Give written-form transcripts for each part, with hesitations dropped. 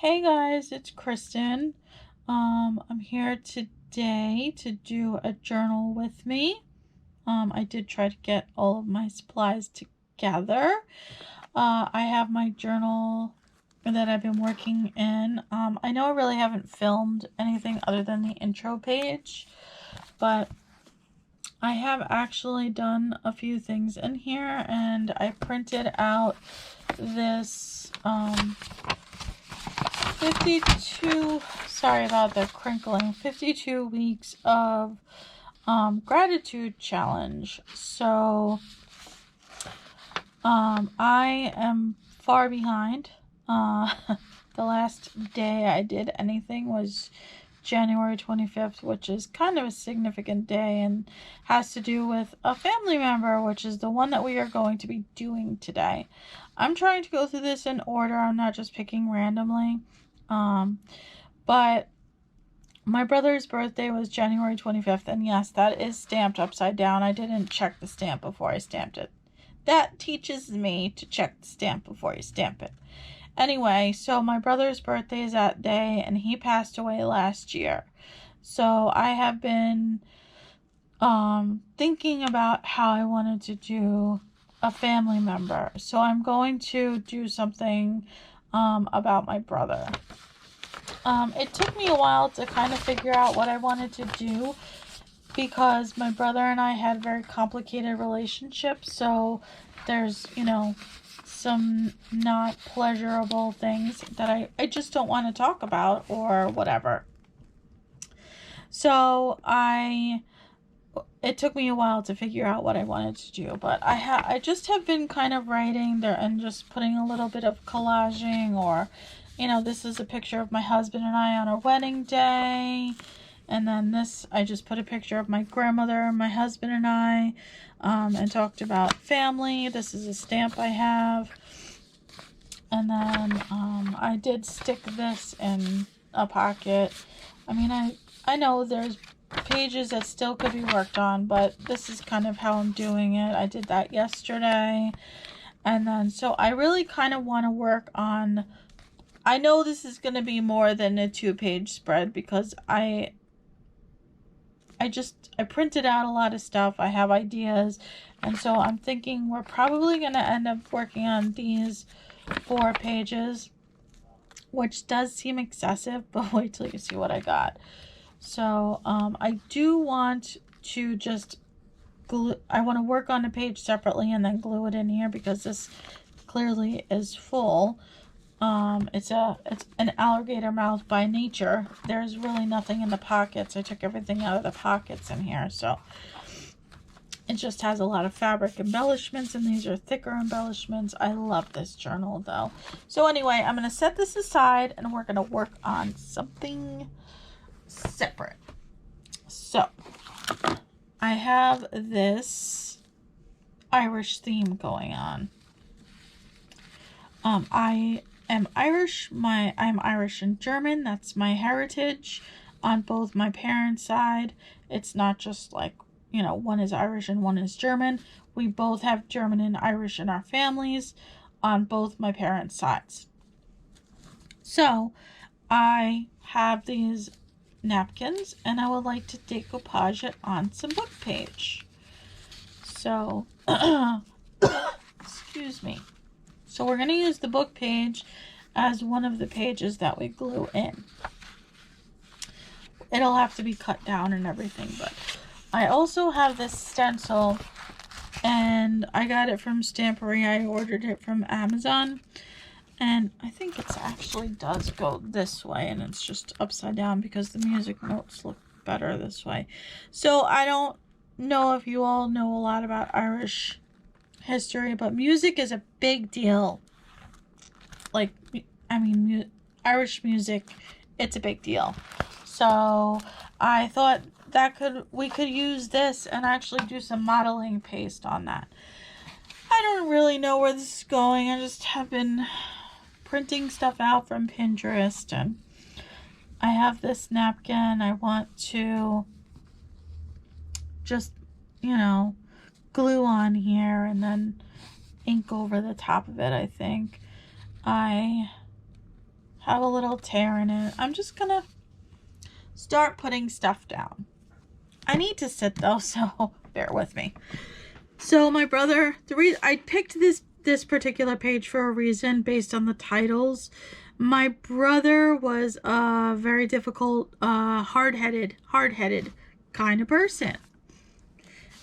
Hey guys, it's Kristen. I'm here today to do a journal with me. I did try to get all of my supplies together. I have my journal that I've been working in. I know I really haven't filmed anything other than the intro page, but I have actually done a few things in here, and I printed out this 52, sorry about the crinkling, 52 weeks of gratitude challenge. So I am far behind. The last day I did anything was January 25th, which is kind of a significant day and has to do with a family member, which is the one that we are going to be doing today. I'm trying to go through this in order. I'm not just picking randomly. But my brother's birthday was January 25th, and yes, that is stamped upside down. I didn't check the stamp before I stamped it. That teaches me to check the stamp before you stamp it. Anyway, so my brother's birthday is that day, and he passed away last year. So I have been thinking about how I wanted to do a family member. So I'm going to do something about my brother. It took me a while to kind of figure out what I wanted to do because my brother and I had very complicated relationships. So there's, some not pleasurable things that I just don't want to talk about or whatever. So it took me a while to figure out what I wanted to do, but I just have been kind of writing there and just putting a little bit of collaging, or this is a picture of my husband and I on our wedding day. And then this, I just put a picture of my grandmother, my husband and I, and talked about family. This is a stamp I have. And then I did stick this in a pocket. I mean, I know there's pages that still could be worked on, but this is kind of how I'm doing it. I did that yesterday. And then, so I really kind of want to work on, I know this is going to be more than a 2-page spread because I printed out a lot of stuff. I have ideas. And so I'm thinking we're probably going to end up working on these 4 pages, which does seem excessive, but wait till you see what I got. So I do want to just I want to work on a page separately and then glue it in here because this clearly is full. It's an alligator mouth by nature. There's really nothing in the pockets. I took everything out of the pockets in here, so it just has a lot of fabric embellishments, and these are thicker embellishments. I love this journal though. So anyway, I'm going to set this aside and we're going to work on something separate. So I have this Irish theme going on. I am Irish. I'm Irish and German. That's my heritage on both my parents' side. It's not just like, one is Irish and one is German. We both have German and Irish in our families on both my parents' sides. So I have these napkins and I would like to decoupage it on some book page. So, excuse me. So we're going to use the book page as one of the pages that we glue in. It'll have to be cut down and everything, but I also have this stencil, and I got it from Stampery. I ordered it from Amazon, and I think it actually does go this way, and it's just upside down because the music notes look better this way. So I don't know if you all know a lot about Irish history, but music is a big deal. Like, I mean, Irish music, it's a big deal. So I thought that we could use this and actually do some modeling paste on that. I don't really know where this is going. I just have been printing stuff out from Pinterest, and I have this napkin. I want to just, glue on here and then ink over the top of it. I think I have a little tear in it. I'm just gonna start putting stuff down. I need to sit though, so bear with me. So my brother, I picked this particular page for a reason based on the titles. My brother was a very difficult, hard-headed kind of person.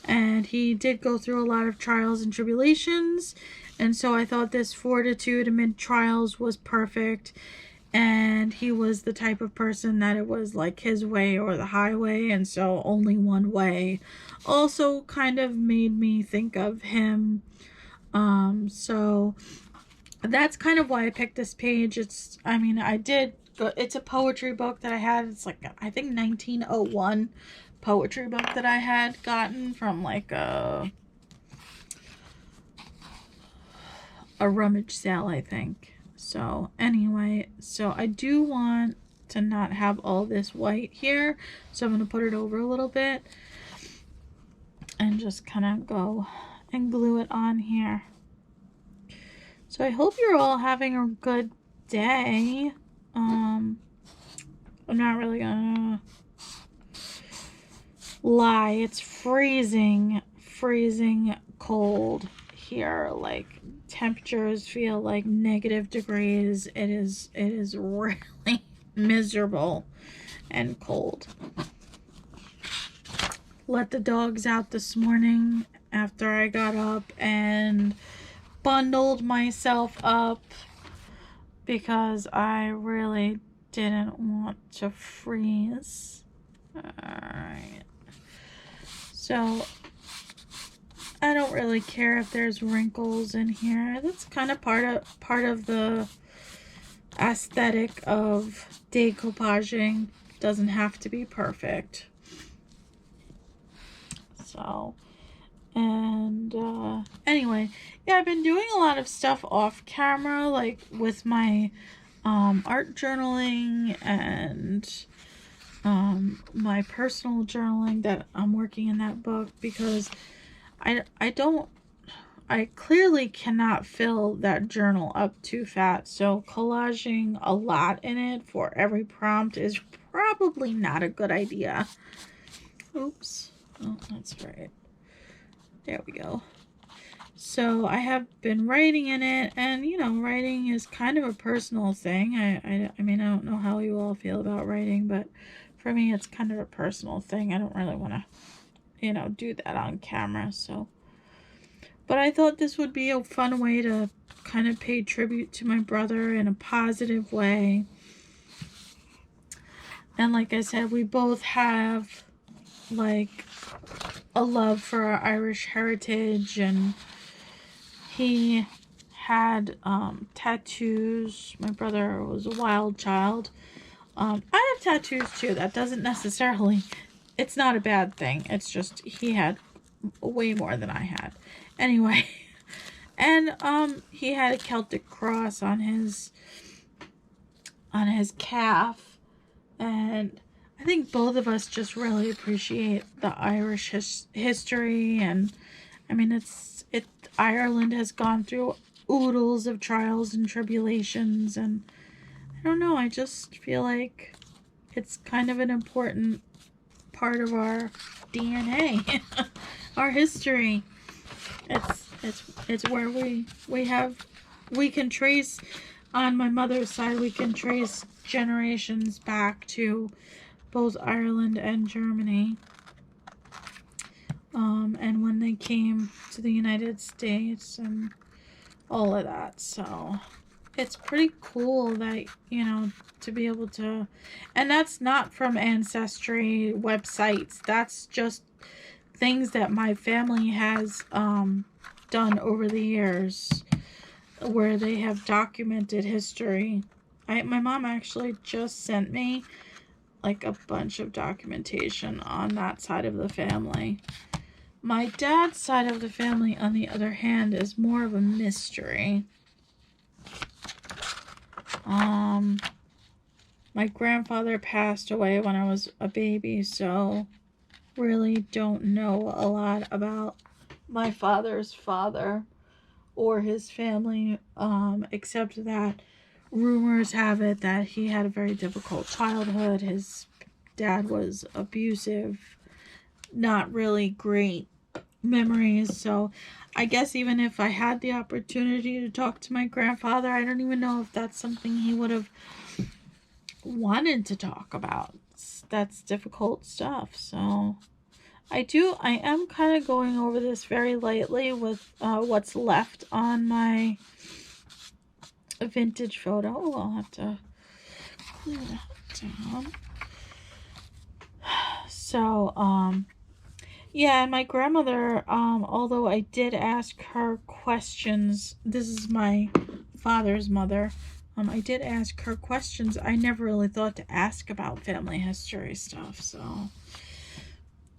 And he did go through a lot of trials and tribulations. And so I thought this fortitude amid trials was perfect. And he was the type of person that it was like his way or the highway, and so only one way also kind of made me think of him. So that's kind of why I picked this page. It's a poetry book that I had. It's like, I think 1901 poetry book that I had gotten from like a rummage sale, I think. So anyway, so I do want to not have all this white here, so I'm going to put it over a little bit and just kind of go and glue it on here. So I hope you're all having a good day. I'm not really gonna lie, it's freezing cold here. Like, temperatures feel like -degrees. It is really miserable and cold. Let the dogs out this morning after I got up and bundled myself up because I really didn't want to freeze. Alright. So I don't really care if there's wrinkles in here. That's kind of part of the aesthetic of decoupaging. Doesn't have to be perfect. So, and anyway, yeah, I've been doing a lot of stuff off camera, like with my art journaling and my personal journaling that I'm working in that book, because I clearly cannot fill that journal up too fat. So collaging a lot in it for every prompt is probably not a good idea. Oops. Oh, that's right. There we go. So I have been writing in it, and you know, writing is kind of a personal thing. I mean, I don't know how you all feel about writing, but for me, it's kind of a personal thing. I don't really want to, you know, do that on camera. So, but I thought this would be a fun way to kind of pay tribute to my brother in a positive way. And like I said, we both have like a love for our Irish heritage, and he had tattoos. My brother was a wild child. I have tattoos too. That doesn't necessarily, it's not a bad thing. It's just he had way more than I had. Anyway, and he had a Celtic cross on his calf, and I think both of us just really appreciate the Irish history. And I mean, Ireland has gone through oodles of trials and tribulations, and I don't know, I just feel like it's kind of an important part of our DNA, our history. It's where we can trace, on my mother's side, we can trace generations back to both Ireland and Germany. And when they came to the United States and all of that. So it's pretty cool that, you know, to be able to, and that's not from ancestry websites. That's just things that my family has done over the years, where they have documented history. My mom actually just sent me like a bunch of documentation on that side of the family. My dad's side of the family, on the other hand, is more of a mystery. My grandfather passed away when I was a baby, so really don't know a lot about my father's father or his family, except that rumors have it that he had a very difficult childhood. His dad was abusive, not really great memories. So I guess even if I had the opportunity to talk to my grandfather, I don't even know if that's something he would have wanted to talk about. That's difficult stuff. So I am kind of going over this very lightly with what's left on my vintage photo. Oh, I'll have to clear that down. So, yeah, and my grandmother, although I did ask her questions, this is my father's mother, I did ask her questions. I never really thought to ask about family history stuff, so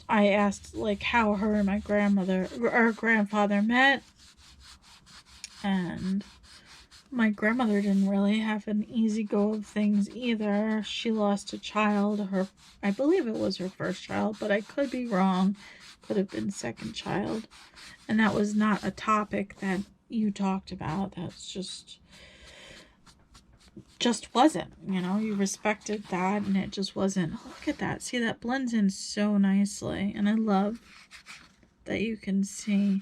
I asked, like, how her and my grandfather met, and my grandmother didn't really have an easy go of things either. She lost a child, I believe it was her first child, but I could be wrong. Could have been second child. And that was not a topic that you talked about. That's just wasn't, you respected that, and it just wasn't. Oh, look at that. See, that blends in so nicely, and I love that you can see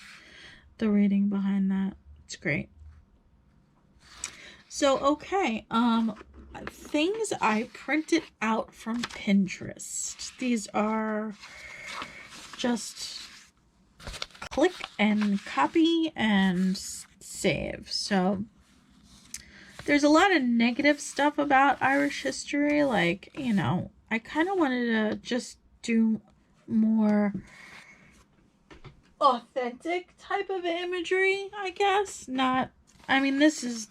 the reading behind that. It's great. So, okay, things I printed out from Pinterest. These are just click and copy and save. So there's a lot of negative stuff about Irish history. Like, I kind of wanted to just do more authentic type of imagery, I guess. Not, I mean, this is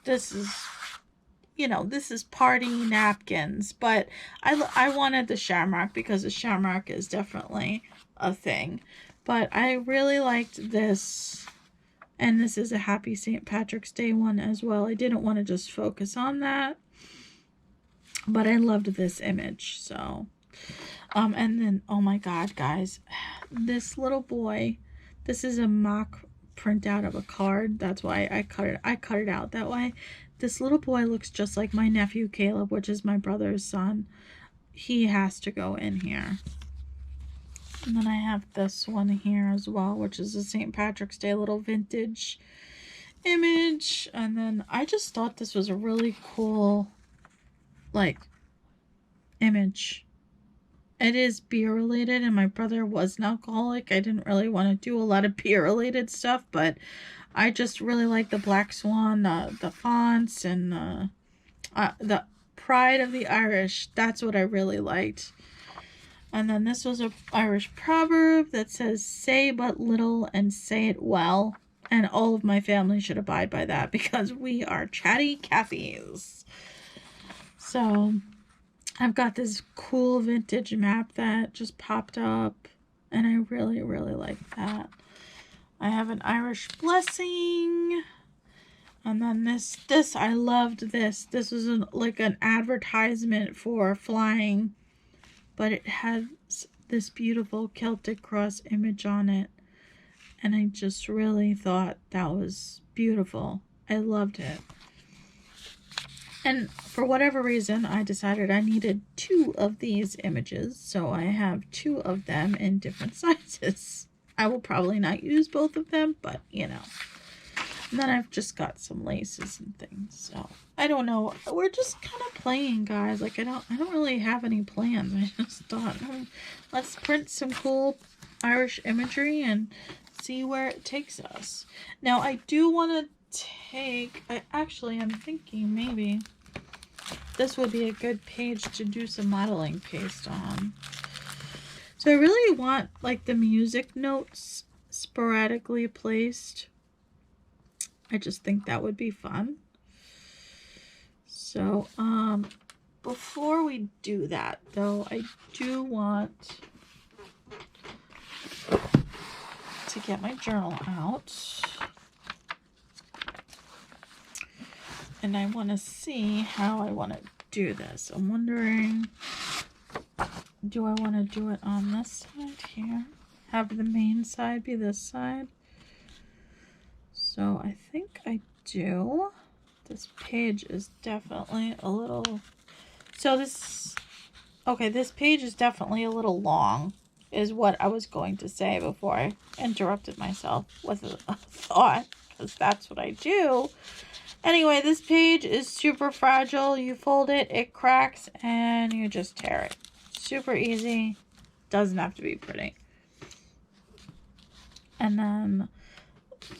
party napkins, but I wanted the shamrock because the shamrock is definitely a thing. But I really liked this, and this is a happy St. Patrick's Day one as well. I didn't want to just focus on that, but I loved this image. So, and then, oh my God, guys, this little boy, this is a mock printout of a card. That's why I cut it out that way. This little boy looks just like my nephew Caleb, which is my brother's son. He has to go in here. And then I have this one here as well, which is a St. Patrick's Day little vintage image. And then I just thought this was a really cool, like, image. It is beer related, and my brother was an alcoholic. I didn't really want to do a lot of beer related stuff, but I just really like the Black Swan, the fonts, and the Pride of the Irish. That's what I really liked. And then this was an Irish proverb that says, say but little and say it well. And all of my family should abide by that because we are chatty Cathy's. So I've got this cool vintage map that just popped up, and I really, really like that. I have an Irish blessing. And then this I loved this. This was like an advertisement for flying, but it has this beautiful Celtic cross image on it. And I just really thought that was beautiful. I loved it. And for whatever reason, I decided I needed 2 of these images. So I have 2 of them in different sizes. I will probably not use both of them, but And then I've just got some laces and things. So I don't know. We're just kind of playing, guys. Like I don't really have any plans. I just thought, let's print some cool Irish imagery and see where it takes us. Now I do want to take. I'm thinking maybe this would be a good page to do some modeling paste on. So I really want like the music notes sporadically placed. I just think that would be fun. So, before we do that though, I do want to get my journal out. And I want to see how I want to do this. I'm wondering, do I want to do it on this side here? Have the main side be this side? So I think I do. This page is definitely a little... So this page is definitely a little long, is what I was going to say before I interrupted myself with a thought, because that's what I do. Anyway, this page is super fragile. You fold it, it cracks, and you just tear it. Super easy. Doesn't have to be pretty. And then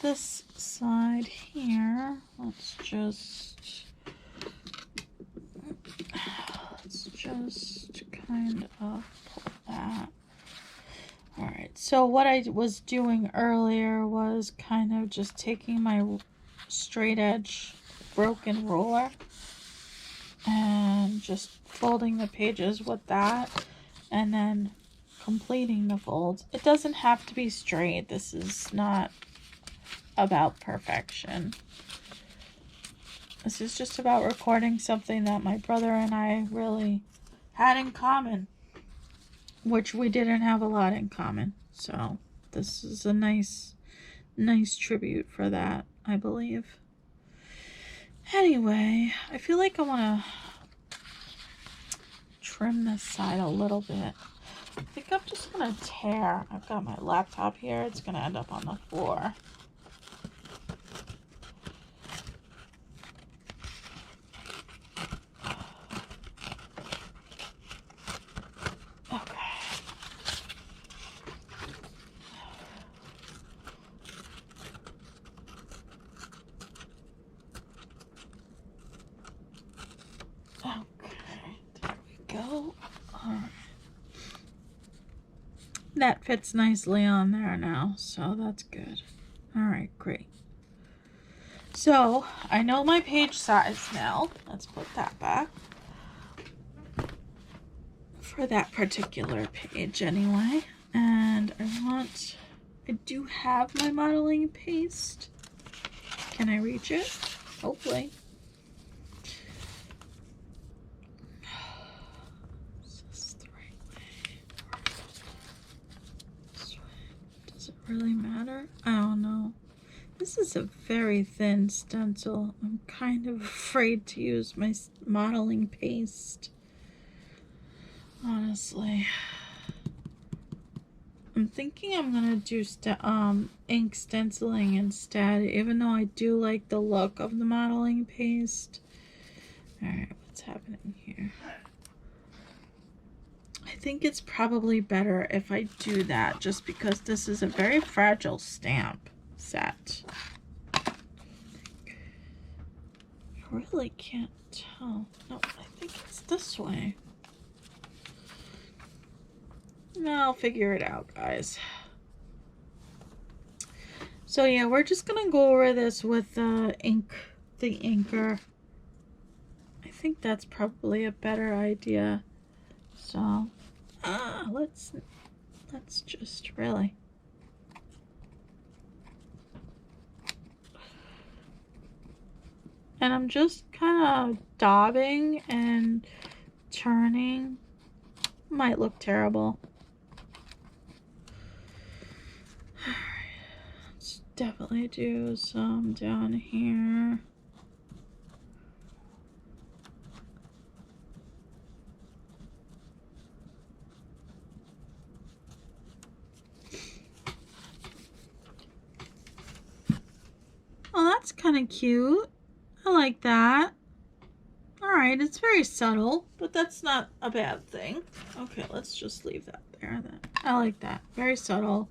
this side here, let's just kind of pull that. Alright, so what I was doing earlier was kind of just taking my straight edge broken ruler and just folding the pages with that and then completing the folds. It doesn't have to be straight. This is not about perfection. This is just about recording something that my brother and I really had in common, which we didn't have a lot in common. So this is a nice tribute for that, I believe. Anyway, I feel like I want to trim this side a little bit. I think I'm just going to tear. I've got my laptop here. It's going to end up on the floor. That fits nicely on there now, so that's good. All right, great. So I know my page size now. Let's put that back. For that particular page anyway. And I do have my modeling paste. Can I reach it? Hopefully. Really matter? I don't know. This is a very thin stencil. I'm kind of afraid to use my modeling paste. Honestly. I'm thinking I'm gonna do ink stenciling instead, even though I do like the look of the modeling paste. Alright, what's happening here? I think it's probably better if I do that, just because this is a very fragile stamp set. I really can't tell. No, I think it's this way. No, I'll figure it out, guys. So yeah, we're just gonna go over this with the inker. I think that's probably a better idea. So let's just really. And I'm just kind of daubing and turning. Might look terrible. Alright, let's definitely do some down here. Oh, that's kind of cute. I like that. Alright, it's very subtle, but that's not a bad thing. Okay, let's just leave that there then. I like that. Very subtle,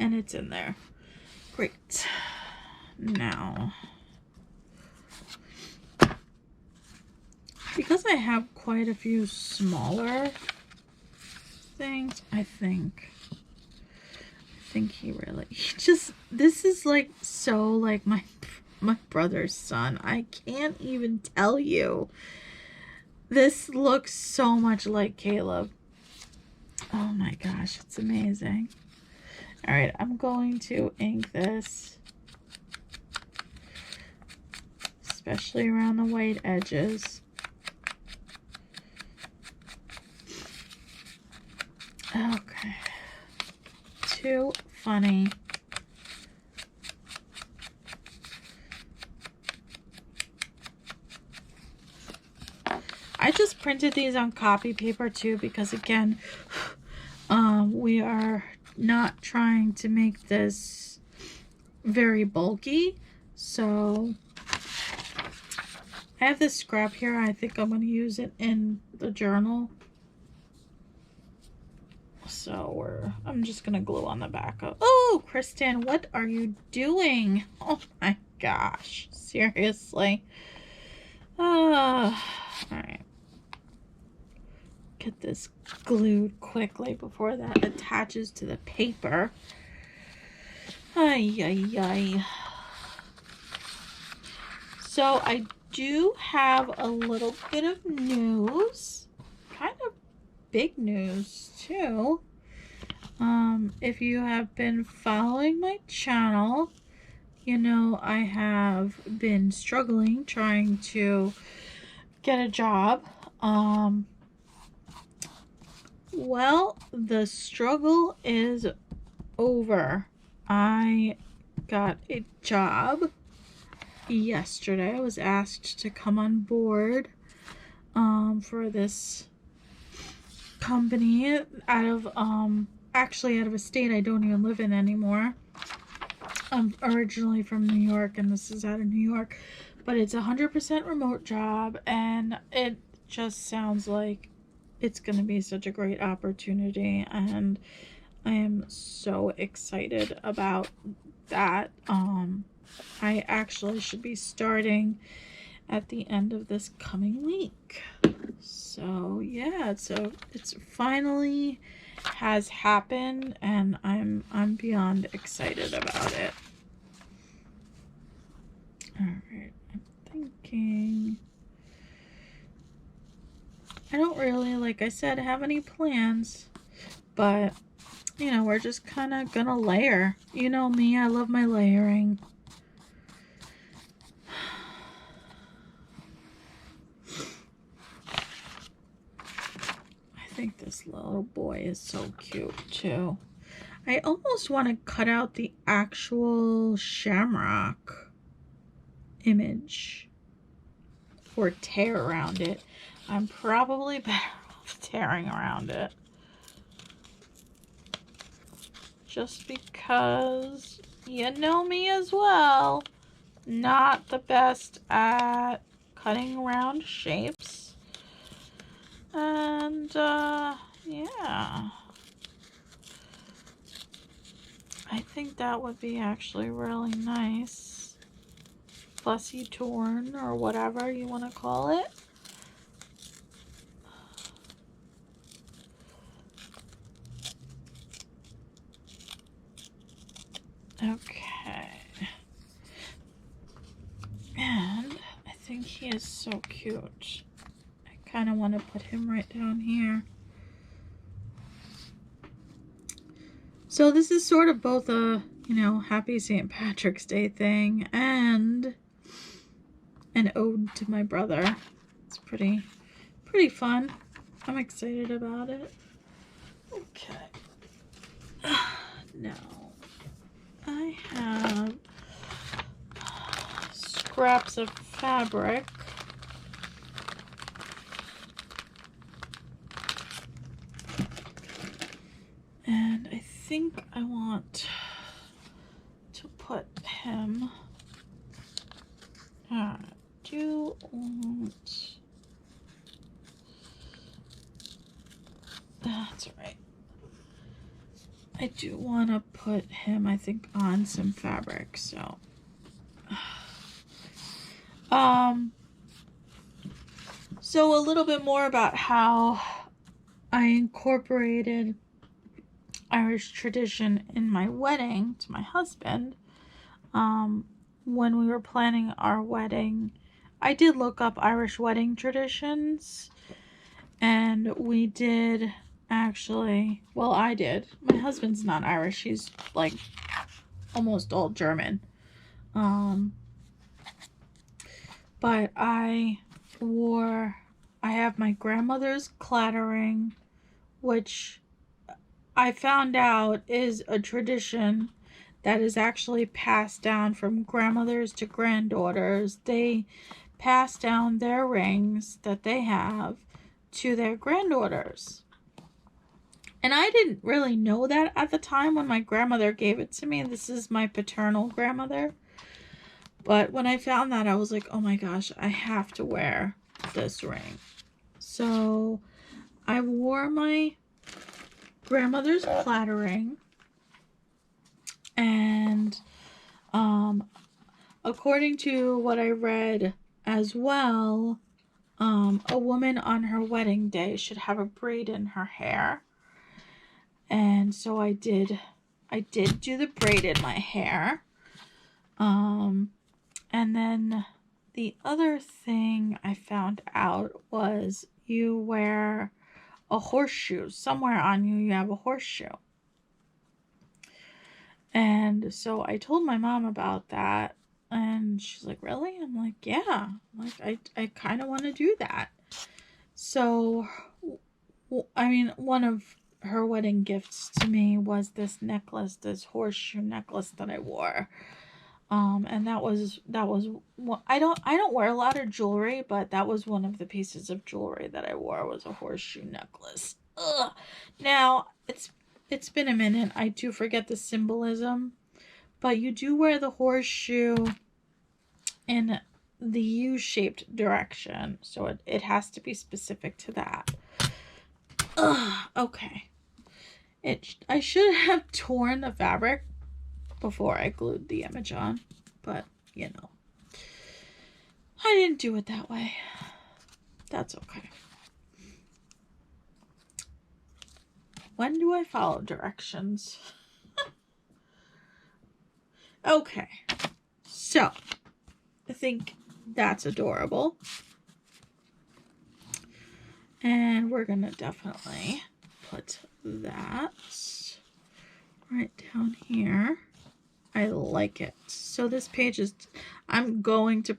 and it's in there. Great. Now, because I have quite a few smaller things, I think he just, this is like so like my brother's son. I can't even tell you. This looks so much like Caleb. Oh my gosh, it's amazing. All right, I'm going to ink this, especially around the white edges. Okay. Too funny. I just printed these on copy paper too, because again, we are not trying to make this very bulky. So I have this scrap here. I think I'm going to use it in the journal. So I'm just going to glue on the back of. Oh, Kristen, what are you doing? Oh my gosh. Seriously. All right. Get this glued quickly before that attaches to the paper. Ay, ay, ay. So I do have a little bit of news, kind of big news too. If you have been following my channel, you know I have been struggling trying to get a job. Well, the struggle is over. I got a job yesterday. I was asked to come on board for this company out of a state I don't even live in anymore. I'm originally from New York, and this is out of New York, but it's a 100% remote job, and it just sounds like it's going to be such a great opportunity, and I am so excited about that. I actually should be starting at the end of this coming week. So yeah, so it's finally has happened, and I'm beyond excited about it. All right, I'm thinking I don't really, like I said, have any plans, but you know, we're just kind of gonna layer. You know me, I love my layering. I think this little boy is so cute too. I almost want to cut out the actual shamrock image or tear around it. I'm probably better off tearing around it, just because you know me as well, not the best at cutting round shapes. And yeah, I think that would be actually really nice. Fussy torn, or whatever you want to call it. Okay. And I think he is so cute. I kind of want to put him right down here. So this is sort of both a, you know, happy St. Patrick's Day thing and an ode to my brother. It's pretty fun. I'm excited about it. Okay. Now, I have scraps of fabric. And I think I want to put him. I do want. That's right. I do want to put him, I think, on some fabric. So, so a little bit more about how I incorporated Irish tradition in my wedding to my husband. When we were planning our wedding, I did look up Irish wedding traditions, and we did actually, well, I did. My husband's not Irish. He's like almost all German. But I have my grandmother's clattering, which I found out is a tradition that is actually passed down from grandmothers to granddaughters. They pass down their rings that they have to their granddaughters. And I didn't really know that at the time when my grandmother gave it to me. This is my paternal grandmother. But when I found that, I was like, oh my gosh, I have to wear this ring. So I wore my grandmother's platter ring. And according to what I read as well, a woman on her wedding day should have a braid in her hair. And so I did do the braid in my hair. And then the other thing I found out was you wear a horseshoe. Somewhere on you, you have a horseshoe. And so I told my mom about that. And she's like, really? I'm like, yeah. Like, I kind of want to do that. So, I mean, one of her wedding gifts to me was this necklace, this horseshoe necklace that I wore. And that was I don't wear a lot of jewelry, but that was one of the pieces of jewelry that I wore, was a horseshoe necklace. Ugh. Now, it's been a minute. I do forget the symbolism, but you do wear the horseshoe in the U-shaped direction, so it has to be specific to that. Ugh, okay. I should have torn the fabric before I glued the image on, but you know, I didn't do it that way. That's okay. When do I follow directions? Okay, so I think that's adorable, and we're gonna definitely put that right down here. I like it. So this page is, I'm going to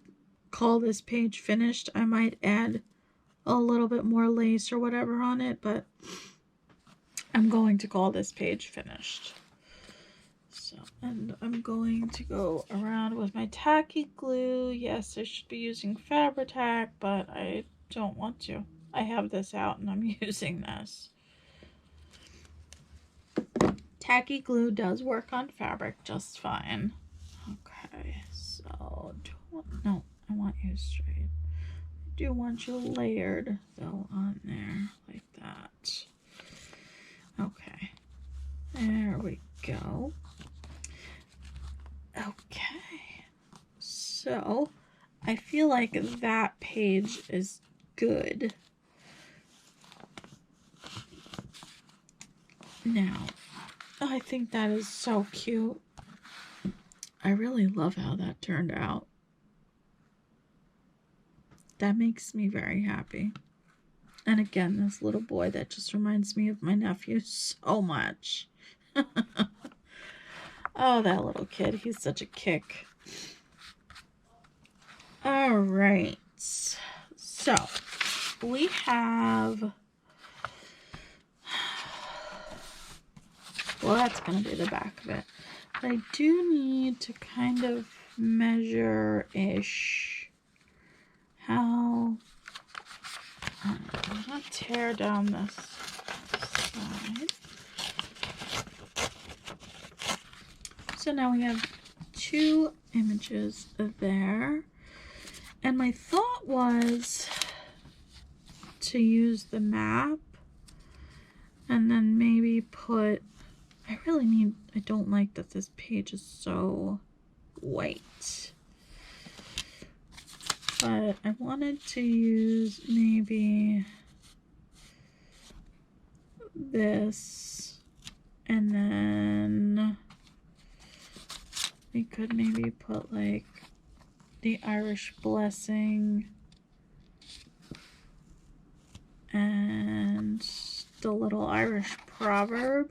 call this page finished. I might add a little bit more lace or whatever on it, but I'm going to call this page finished. So, and I'm going to go around with my tacky glue. Yes, I should be using Fabri-Tac, but I don't want to. I have this out and I'm using this. Tacky glue does work on fabric just fine. Okay, so no, I want you straight. I do want you layered though on there like that. Okay, there we go. Okay, so I feel like that page is good. Now, I think that is so cute. I really love how that turned out. That makes me very happy. And again, this little boy, that just reminds me of my nephew so much. Oh, that little kid. He's such a kick. All right. So, we have... Well, that's going to be the back of it. But I do need to kind of measure-ish how... I'm going to tear down this side. So now we have 2 images there. And my thought was to use the map and then maybe put... I don't like that this page is so white. But I wanted to use maybe this, and then we could maybe put like the Irish blessing and the little Irish proverb.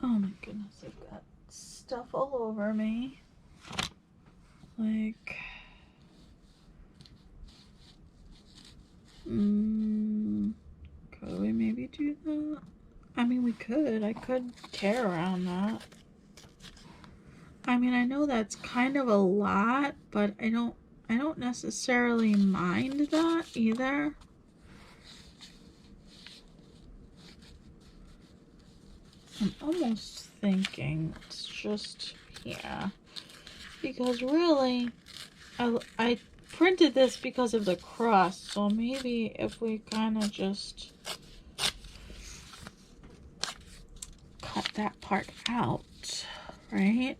Oh my goodness, I've got stuff all over me. Like, could we maybe do that? I mean, we could. I could tear around that. I mean, I know that's kind of a lot, but I don't necessarily mind that either. I'm almost thinking it's just here, because really I printed this because of the crust, so maybe if we kind of just cut that part out, right?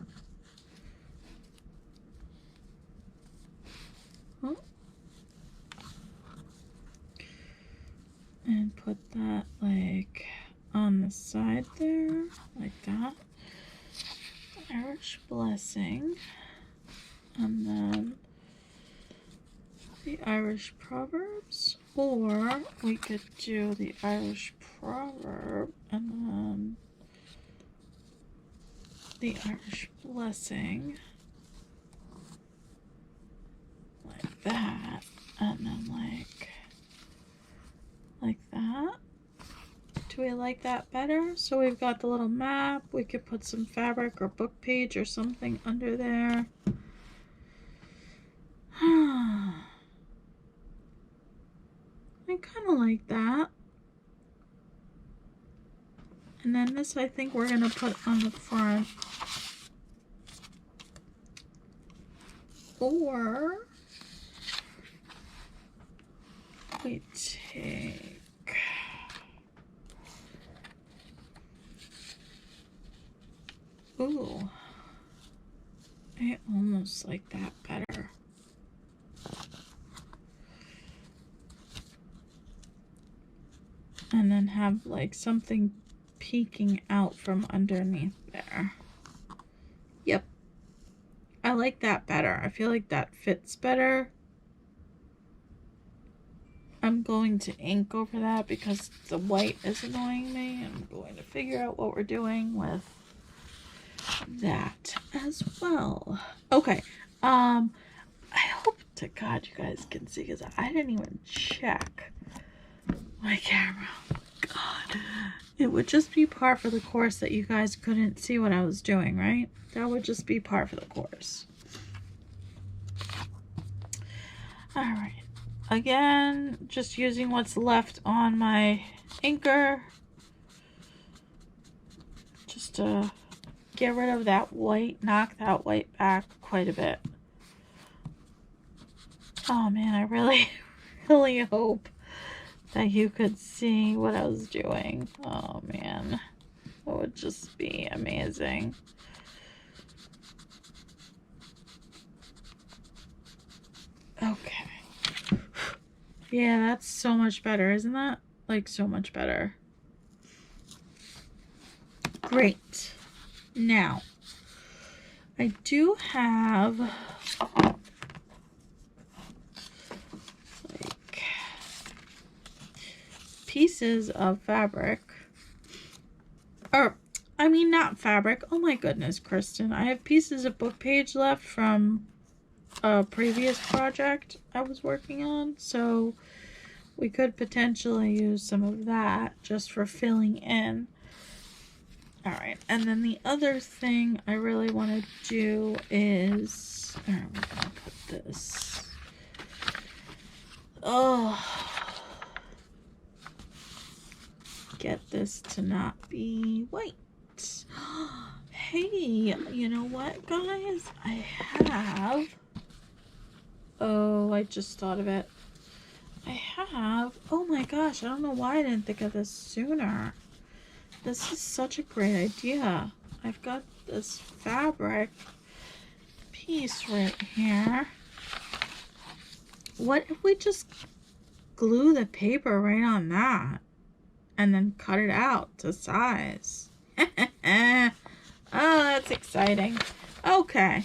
And put that like on the side there, like that. Irish blessing, and then the Irish proverbs, or we could do the Irish proverb and then the Irish blessing like that, and then like that. Do we like that better? So we've got the little map. We could put some fabric or book page or something under there. I kind of like that. And then this I think we're going to put on the front. Or we take... Ooh, I almost like that better. And then have like something peeking out from underneath there. Yep, I like that better. I feel like that fits better. I'm going to ink over that because the white is annoying me. I'm going to figure out what we're doing with that as well. Okay, I hope to God you guys can see, because I didn't even check my camera. God, it would just be par for the course that you guys couldn't see what I was doing, right? That would just be par for the course. All right, again, just using what's left on my inker just to get rid of that white, knock that white back quite a bit. Oh man, I really, really hope that you could see what I was doing. Oh man, that would just be amazing. Okay. Yeah, that's so much better, isn't that? Like, so much better. Great. Now, I do have like pieces of fabric, or I mean not fabric, oh my goodness, Kristen, I have pieces of book page left from a previous project I was working on, so we could potentially use some of that just for filling in. All right, and then the other thing I really want to do is, we're gonna put this. Oh, get this to not be white. Hey, you know what, guys? I have. Oh, I just thought of it. I have. Oh my gosh, I don't know why I didn't think of this sooner. This is such a great idea. I've got this fabric piece right here. What if we just glue the paper right on that and then cut it out to size? Oh, that's exciting. Okay,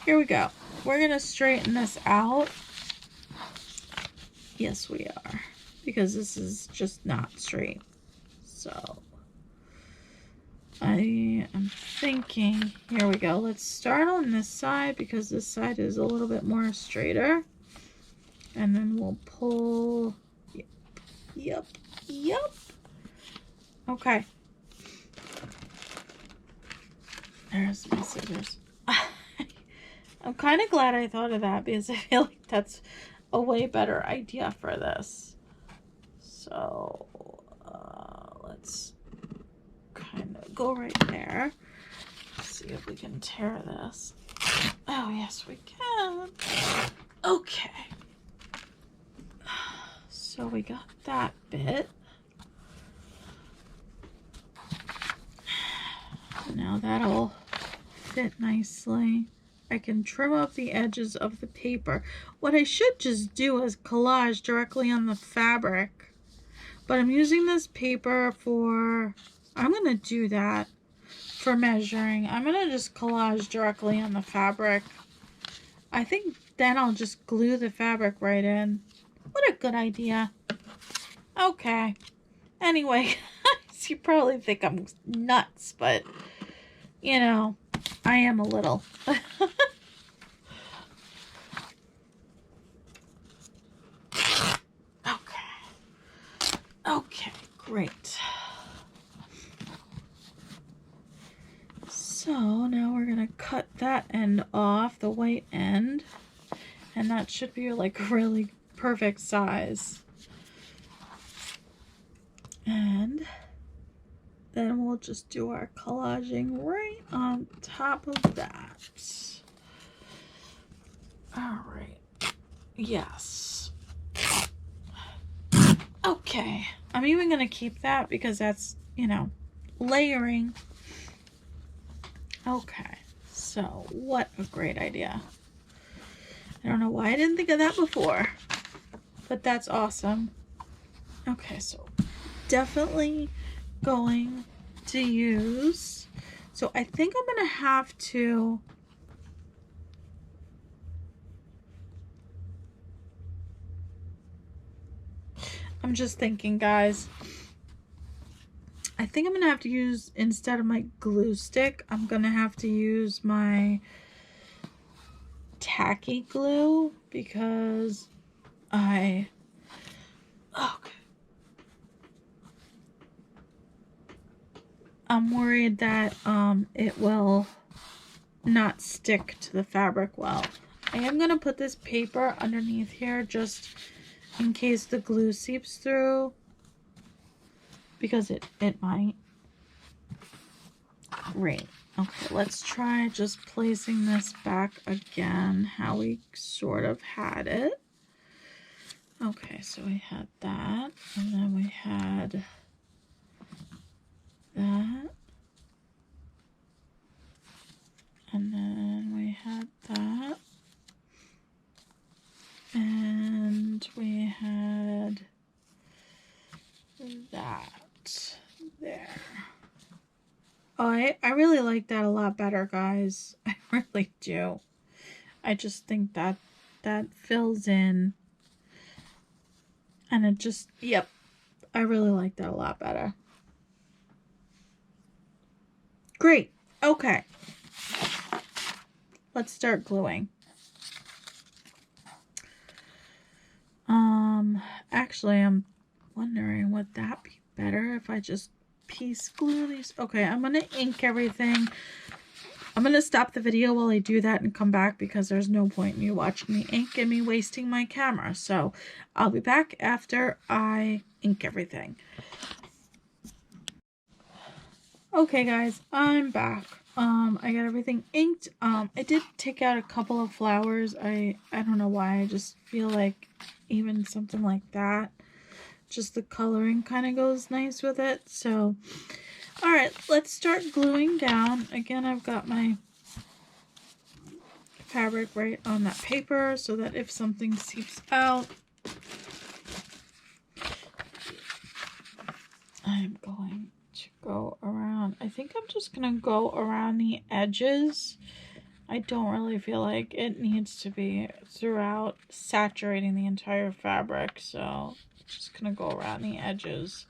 here we go. We're gonna straighten this out. Yes, we are, because this is just not straight. So I am thinking, here we go. Let's start on this side because this side is a little bit more straighter. And then we'll pull, yep. Okay. There's my scissors. I'm kind of glad I thought of that because I feel like that's a way better idea for this. So let's kind of go right there. See if we can tear this. Oh, yes, we can. Okay. So we got that bit. Now that'll fit nicely. I can trim up the edges of the paper. What I should just do is collage directly on the fabric. But I'm using this paper for, I'm going to do that for measuring. I'm going to just collage directly on the fabric. I think then I'll just glue the fabric right in. What a good idea. Okay. Anyway, you probably think I'm nuts, but, you know, I am a little. Okay, great. So now we're gonna cut that end off, the white end, and that should be like really perfect size. And then we'll just do our collaging right on top of that. All right. Yes. Okay. I'm even going to keep that because that's, you know, layering. Okay. So, what a great idea. I don't know why I didn't think of that before, but that's awesome. Okay, so definitely going to use, so I think I'm going to have to, I'm just thinking, guys, I think I'm going to have to use, instead of my glue stick, I'm going to have to use my tacky glue because okay. I'm worried that it will not stick to the fabric well. I am going to put this paper underneath here just in case the glue seeps through, because it might. Great. Okay, let's try just placing this back again how we sort of had it. Okay, so we had that, and then we had that, and then we had that, and we had that there. Oh, I really like that a lot better, guys. I really do. I just think that fills in, and it just, yep, I really like that a lot better. Great. Okay. Let's start gluing. Actually, I'm wondering, would that be better if I just piece glue these? Okay, I'm going to ink everything. I'm going to stop the video while I do that and come back because there's no point in you watching me ink and me wasting my camera. So I'll be back after I ink everything. Okay, guys, I'm back. I got everything inked. I did take out a couple of flowers. I don't know why. I just feel like even something like that, just the coloring kind of goes nice with it. So, all right, let's start gluing down. Again, I've got my fabric right on that paper so that if something seeps out, I'm going to go around. I think I'm just going to go around the edges. I don't really feel like it needs to be throughout saturating the entire fabric, so I'm just going to go around the edges.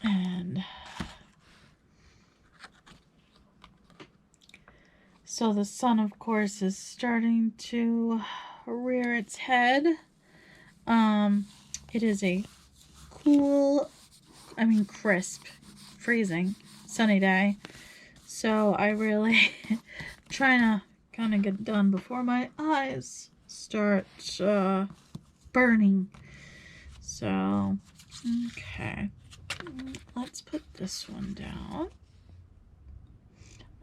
And so the sun, of course, is starting to rear its head. It is a crisp, freezing, sunny day. So I really trying to kind of get done before my eyes start burning. So, okay. Let's put this one down.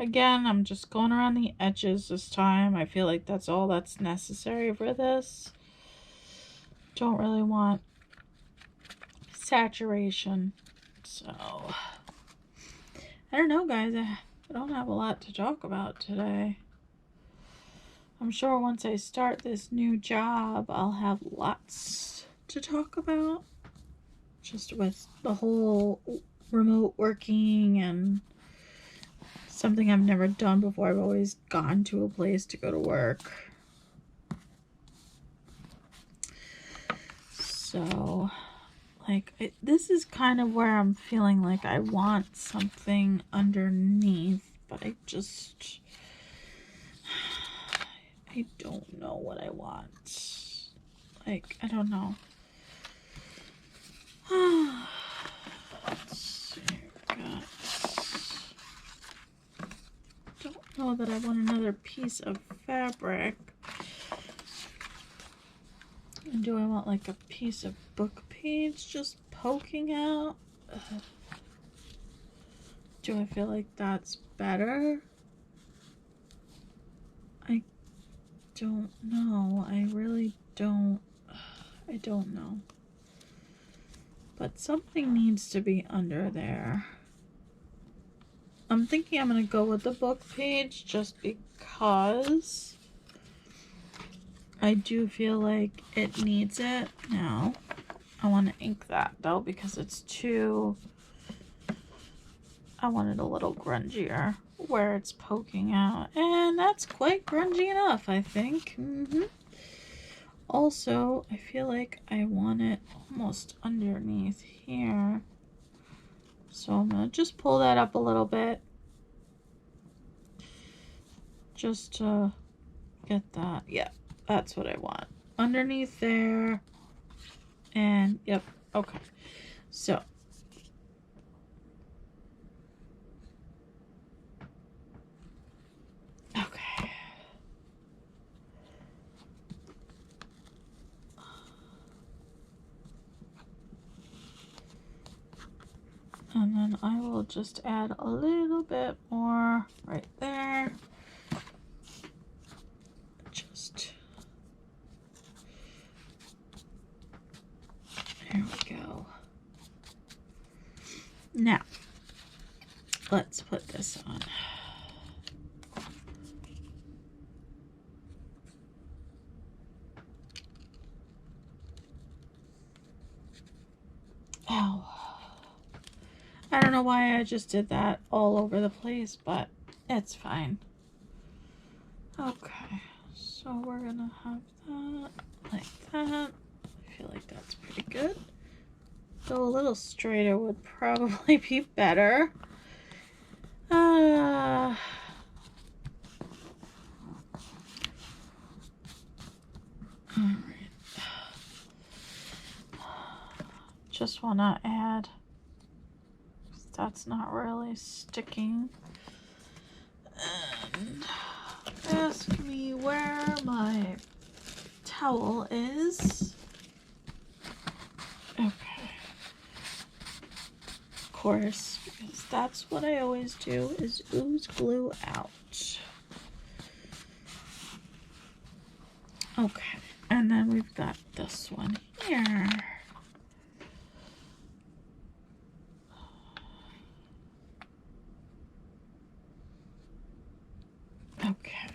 Again, I'm just going around the edges this time. I feel like that's all that's necessary for this. Don't really want saturation. So, I don't know, guys. I don't have a lot to talk about today. I'm sure once I start this new job, I'll have lots to talk about. Just with the whole remote working and something I've never done before. I've always gone to a place to go to work. So, like, this is kind of where I'm feeling like I want something underneath, but I don't know what I want. Like, I don't know. Let's see. Don't know that I want another piece of fabric. And do I want like a piece of book page just poking out? Do I feel like that's better? I don't know. I really don't. I don't know. But something needs to be under there. I'm thinking I'm going to go with the book page just because I do feel like it needs it. Now, I want to ink that though because it's too... I want it a little grungier where it's poking out. And that's quite grungy enough, I think. Also, I feel like I want it almost underneath here. So I'm going to just pull that up a little bit. Just to get that. Yeah, that's what I want. Underneath there. And, yep, okay. So. Okay. And then I will just add a little bit more right there. Just, there we go. Now, let's put this on. Ow. I don't know why I just did that all over the place, but it's fine. Okay, so we're gonna have that like that. I feel like that's pretty good. Though a little straighter would probably be better. All right. Just wanna add. That's not really sticking. And ask me where my towel is. Okay. Of course, because that's what I always do is ooze glue out. Okay, and then we've got this one here. Okay.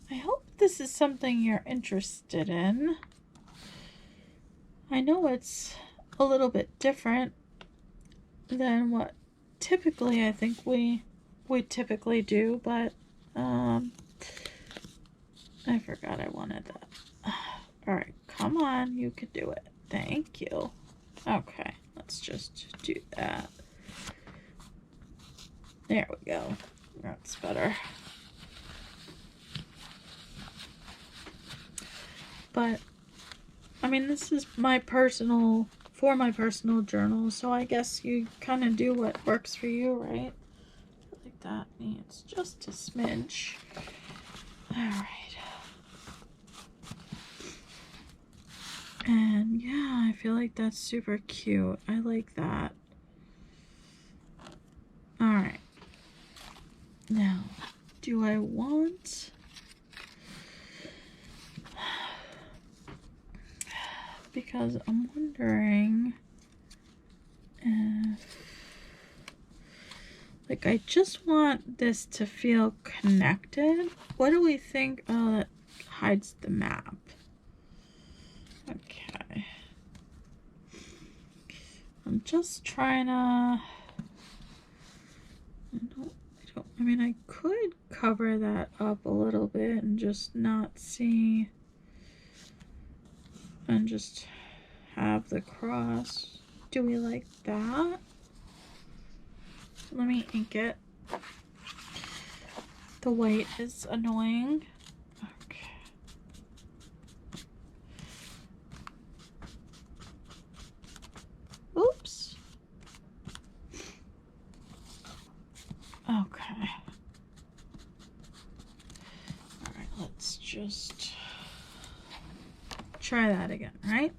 I hope this is something you're interested in. I know it's a little bit different than what typically I think we typically do, but I forgot I wanted that. All right, come on, you could do it. Thank you. Okay, let's just do that. There we go. That's better. But, I mean, this is my personal journal, so I guess you kind of do what works for you, right? Like, that needs just a smidge. All right. And yeah, I feel like that's super cute. I like that. All right. Now, do I want... Because I'm wondering if... Like, I just want this to feel connected. What do we think? Oh, that hides the map. Okay. I'm just trying to... I mean, I could cover that up a little bit and just not see... And just have the cross. Do we like that? Let me ink it. The white is annoying. Okay. Oops. Okay. All right, let's just try that again, right?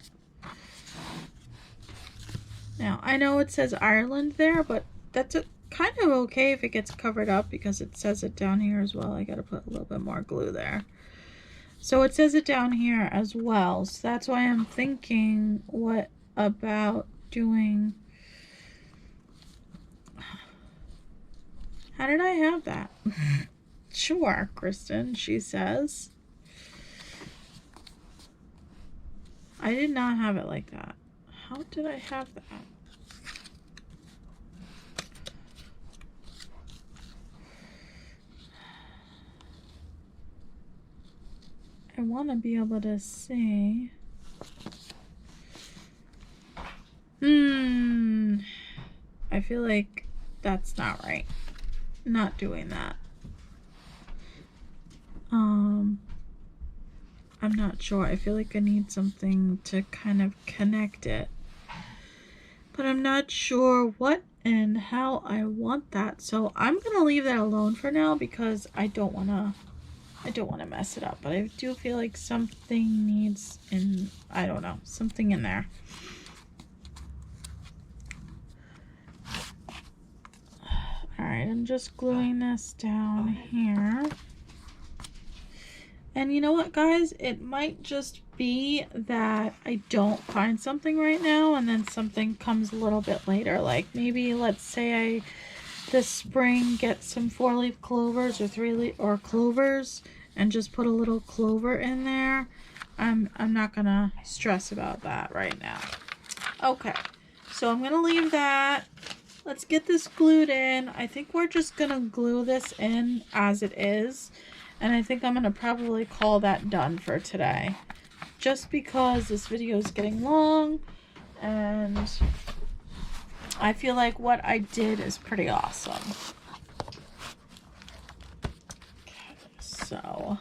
Now, I know it says Ireland there, but that's kind of okay if it gets covered up because it says it down here as well. I gotta put a little bit more glue there. So it says it down here as well. So that's why I'm thinking, what about doing... How did I have that? Sure, Kristen, she says. I did not have it like that. How did I have that? I want to be able to see. I feel like that's not right. Not doing that. I'm not sure. I feel like I need something to kind of connect it. But I'm not sure what and how I want that. So I'm going to leave that alone for now because I don't want to mess it up. But I do feel like something needs I don't know, something in there. All right, I'm just gluing this down here. And you know what, guys? It might just be that I don't find something right now and then something comes a little bit later. Like maybe, let's say this spring get some 4-leaf clovers or 3-leaf or clovers and just put a little clover in there. I'm not gonna stress about that right now. Okay, so I'm gonna leave that. Let's get this glued in. I think we're just gonna glue this in as it is. And I think I'm going to probably call that done for today. Just because this video is getting long. And I feel like what I did is pretty awesome. Okay, so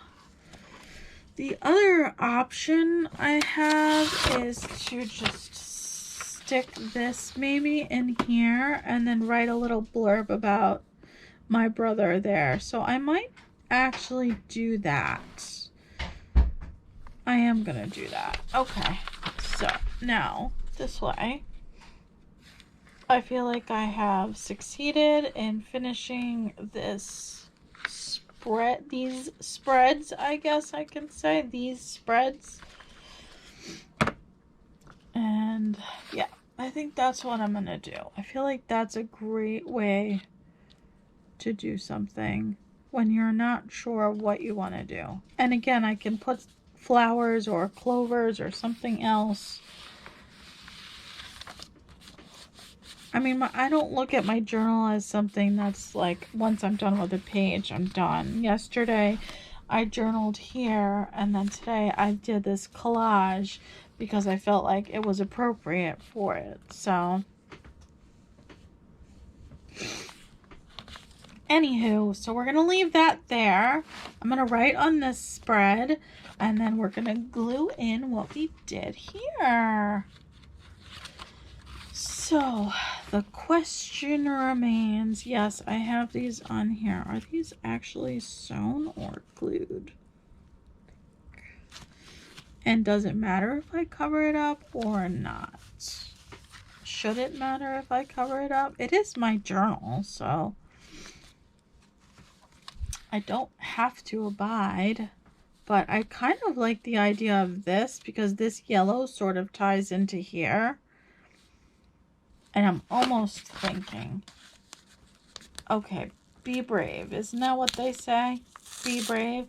the other option I have is to just stick this maybe in here. And then write a little blurb about my brother there. So I might actually do that. I am gonna do that. Okay, so now this way I feel like I have succeeded in finishing this spread, these spreads, I guess I can say, these spreads. And yeah, I think that's what I'm gonna do. I feel like that's a great way to do something when you're not sure what you want to do. And again, I can put flowers or clovers or something else. I mean, I don't look at my journal as something that's like, once I'm done with a page, I'm done. Yesterday, I journaled here, and then today I did this collage because I felt like it was appropriate for it. So anywho, so we're going to leave that there. I'm going to write on this spread, and then we're going to glue in what we did here. So The question remains. Yes, I have these on here. Are these actually sewn or glued? And does it matter if I cover it up or not? Should it matter if I cover it up? It is my journal, so I don't have to abide. But I kind of like the idea of this because this yellow sort of ties into here. And I'm almost thinking, okay, be brave. Isn't that what they say? Be brave.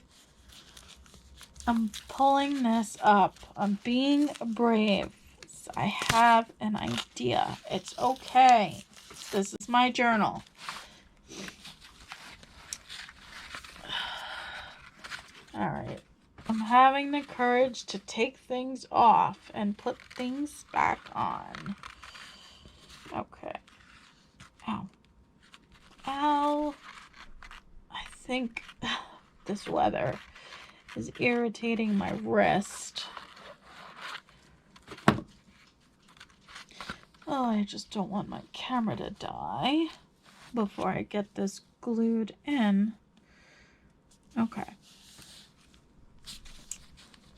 I'm pulling this up. I'm being brave. I have an idea. It's okay. This is my journal. All right. I'm having the courage to take things off and put things back on. Okay. Ow. Ow. I think this weather is irritating my wrist. Oh, I just don't want my camera to die before I get this glued in. Okay.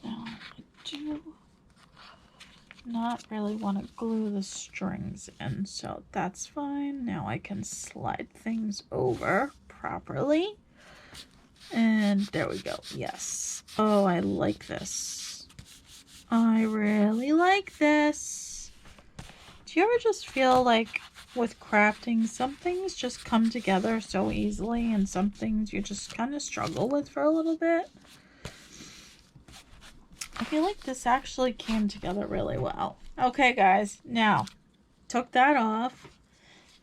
Now, I do not really want to glue the strings in, so that's fine. Now I can slide things over properly. And there we go. Yes. Oh, I like this. I really like this. Do you ever just feel like with crafting, some things just come together so easily and some things you just kind of struggle with for a little bit? I feel like this actually came together really well. Okay, guys. Now, took that off.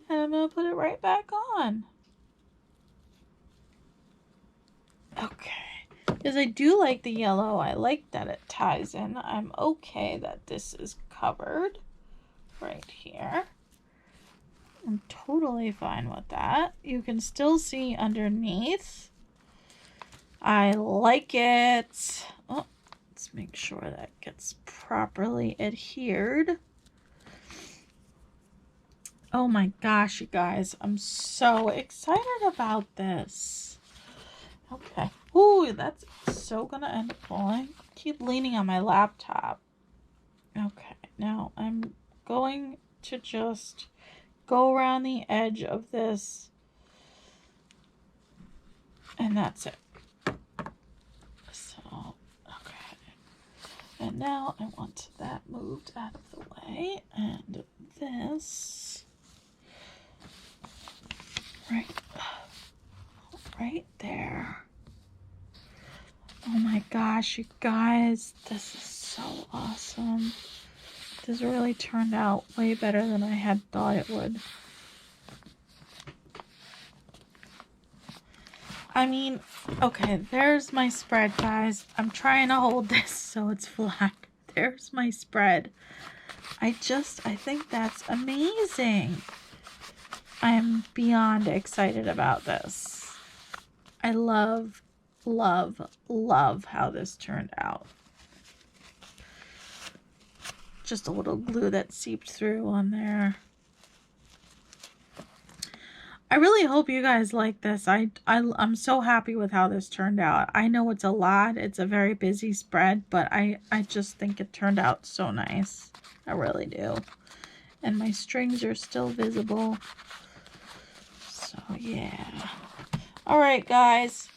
And I'm going to put it right back on. Okay. Because I do like the yellow. I like that it ties in. I'm okay that this is covered right here. I'm totally fine with that. You can still see underneath. I like it. Oh, let's make sure that gets properly adhered. Oh my gosh, you guys. I'm so excited about this. Okay. Ooh, that's so gonna end up falling. Keep leaning on my laptop. Okay, now I'm going to just go around the edge of this. And that's it. So, okay. And now I want that moved out of the way. And this right there. Oh my gosh, you guys, this is so awesome. This really turned out way better than I had thought it would. I mean, okay, there's my spread, guys. I'm trying to hold this so it's flat. There's my spread. I think that's amazing. I am beyond excited about this. I love, love, love how this turned out. Just a little glue that seeped through on there. I really hope you guys like this. I'm so happy with how this turned out. I know it's a lot. It's a very busy spread, but I just think it turned out so nice. I really do. And my strings are still visible. So, yeah. All right, guys.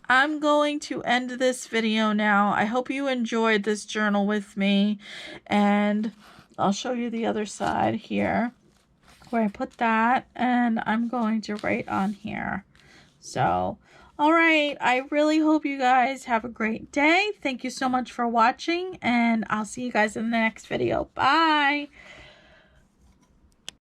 I'm going to end this video now. I hope you enjoyed this journal with me. And I'll show you the other side here, where I put that, and I'm going to write on here. So, all right, I really hope you guys have a great day. Thank you so much for watching, and I'll see you guys in the next video. Bye.